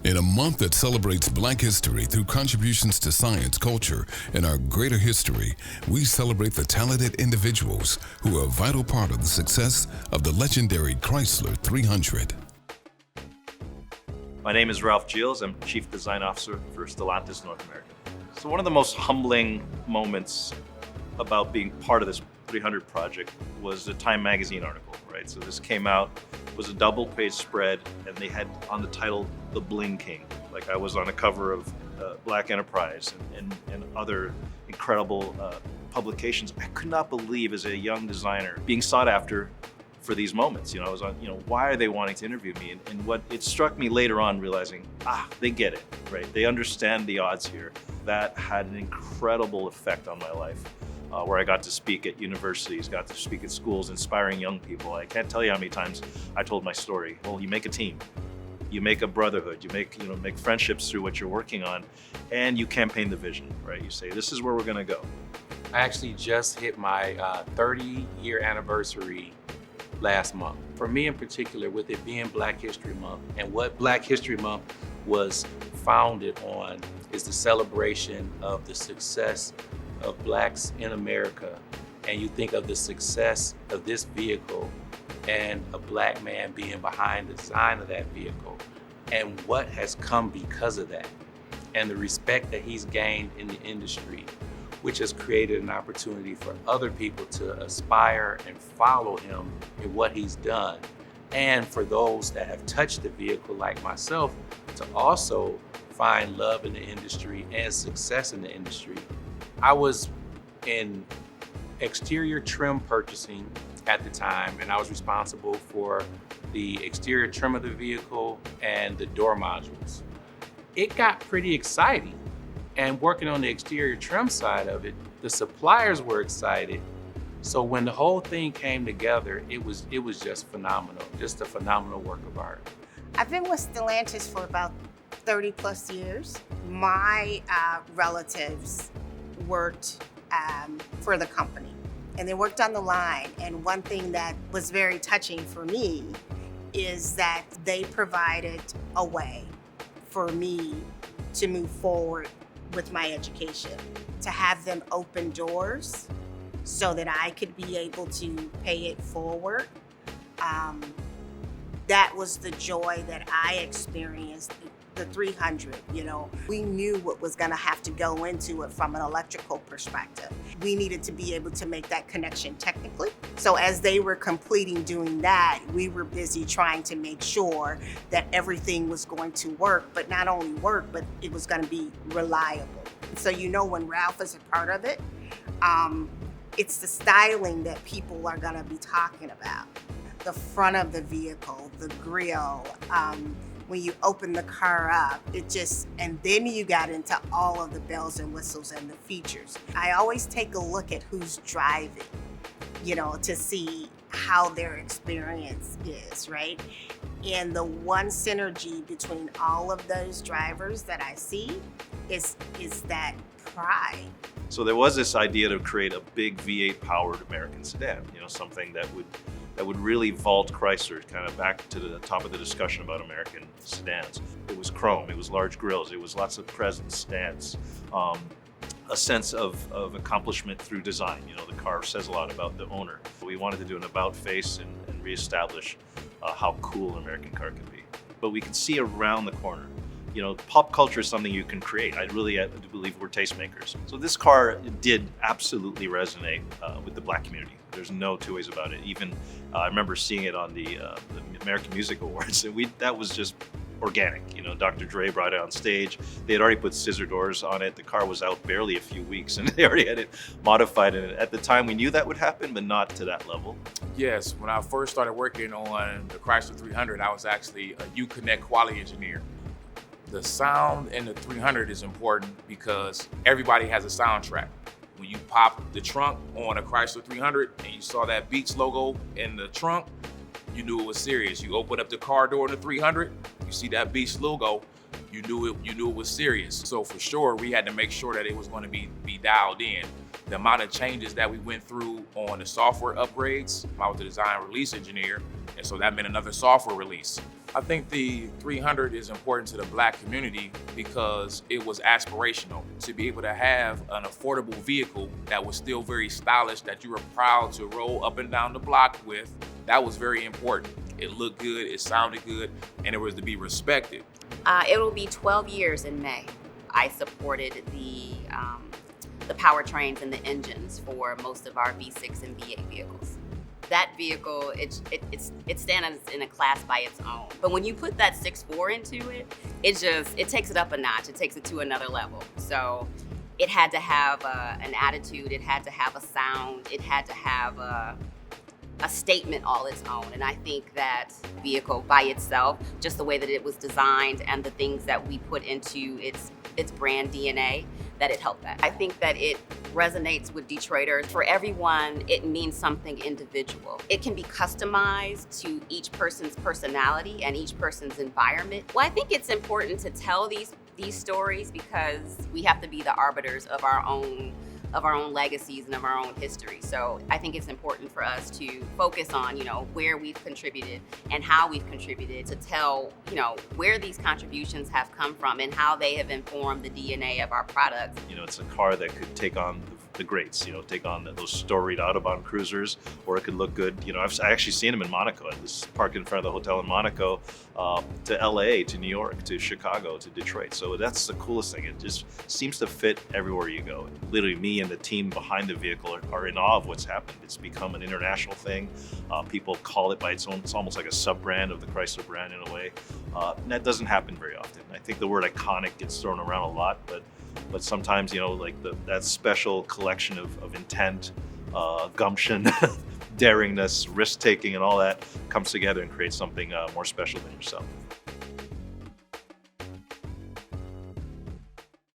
In a month that celebrates Black history through contributions to science, culture, and our greater history, we celebrate the talented individuals who are a vital part of the success of the legendary Chrysler 300. My name is Ralph Giles. I'm Chief Design Officer for Stellantis North America. So one of the most humbling moments about being part of this 300 project was the Time magazine article, right? So this came out, was a double-page spread, and they had on the title, The Bling King. Like I was on a cover of Black Enterprise and other incredible publications. I could not believe as a young designer being sought after for these moments. I was on, why are they wanting to interview me? And what it struck me later on realizing, they get it, right? They understand the odds here. That had an incredible effect on my life. Where I got to speak at universities, got to speak at schools, inspiring young people. I can't tell you how many times I told my story. Well, you make a team, you make a brotherhood, you make friendships through what you're working on, and you campaign the vision, right? You say, this is where we're gonna go. I actually just hit my 30-year anniversary last month. For me in particular, with it being Black History Month, and what Black History Month was founded on is the celebration of the success of Blacks in America. And you think of the success of this vehicle and a Black man being behind the design of that vehicle and what has come because of that and the respect that he's gained in the industry, which has created an opportunity for other people to aspire and follow him in what he's done. And for those that have touched the vehicle like myself to also find love in the industry and success in the industry. I was in exterior trim purchasing at the time, and I was responsible for the exterior trim of the vehicle and the door modules. It got pretty exciting, and working on the exterior trim side of it, the suppliers were excited. So when the whole thing came together, it was just phenomenal, just a phenomenal work of art. I've been with Stellantis for about 30 plus years. My relatives worked for the company, and they worked on the line. And one thing that was very touching for me is that they provided a way for me to move forward with my education, to have them open doors so that I could be able to pay it forward. That was the joy that I experienced. The 300, we knew what was gonna have to go into it from an electrical perspective. We needed to be able to make that connection technically. So as they were completing doing that, we were busy trying to make sure that everything was going to work, but not only work, but it was gonna be reliable. So when Ralph is a part of it, it's the styling that people are gonna be talking about. The front of the vehicle, the grille, when you open the car up, and then you got into all of the bells and whistles and the features. I always take a look at who's driving, to see how their experience is, right? And the one synergy between all of those drivers that I see is that pride. So there was this idea to create a big V8 powered American sedan, something that would really vault Chrysler kind of back to the top of the discussion about American sedans. It was chrome, it was large grills, it was lots of presence, stance, a sense of accomplishment through design. The car says a lot about the owner. We wanted to do an about face and reestablish how cool an American car can be. But we can see around the corner. Pop culture is something you can create. I do believe we're tastemakers. So this car did absolutely resonate with the Black community. There's no two ways about it. Even I remember seeing it on the American Music Awards, and that was just organic. Dr. Dre brought it on stage. They had already put scissor doors on it. The car was out barely a few weeks, and they already had it modified. And at the time, we knew that would happen, but not to that level. Yes, when I first started working on the Chrysler 300, I was actually a U-Connect quality engineer. The sound in the 300 is important because everybody has a soundtrack. When you pop the trunk on a Chrysler 300 and you saw that Beats logo in the trunk, you knew it was serious. You open up the car door in the 300, you see that Beats logo, you knew it was serious. So for sure, we had to make sure that it was going to be dialed in. The amount of changes that we went through on the software upgrades, I was the design release engineer, and so that meant another software release. I think the 300 is important to the Black community because it was aspirational to be able to have an affordable vehicle that was still very stylish, that you were proud to roll up and down the block with. That was very important. It looked good, it sounded good, and it was to be respected. It will be 12 years in May. I supported the powertrains and the engines for most of our V6 and V8 vehicles. That vehicle, it stands in a class by its own. But when you put that 6.4 into it, it takes it up a notch. It takes it to another level. So it had to have an attitude. It had to have a sound. It had to have a statement all its own. And I think that vehicle by itself, just the way that it was designed and the things that we put into its brand DNA, that it helped that. I think that it resonates with Detroiters. For everyone, it means something individual. It can be customized to each person's personality and each person's environment. Well, I think it's important to tell these stories because we have to be the arbiters of our own legacies and of our own history. So I think it's important for us to focus on, where we've contributed and how we've contributed, to tell, where these contributions have come from and how they have informed the DNA of our products. It's a car that could take on the greats, take on those storied Autobahn cruisers, or it could look good. I've actually seen them in Monaco. I was parked in front of the hotel in Monaco, to LA, to New York, to Chicago, to Detroit. So that's the coolest thing. It just seems to fit everywhere you go. Literally, me and the team behind the vehicle are in awe of what's happened. It's become an international thing. People call it by its own. It's almost like a sub-brand of the Chrysler brand in a way. And that doesn't happen very often. I think the word iconic gets thrown around a lot, but sometimes, that special collection of intent, gumption, daringness, risk-taking, and all that comes together and creates something more special than yourself.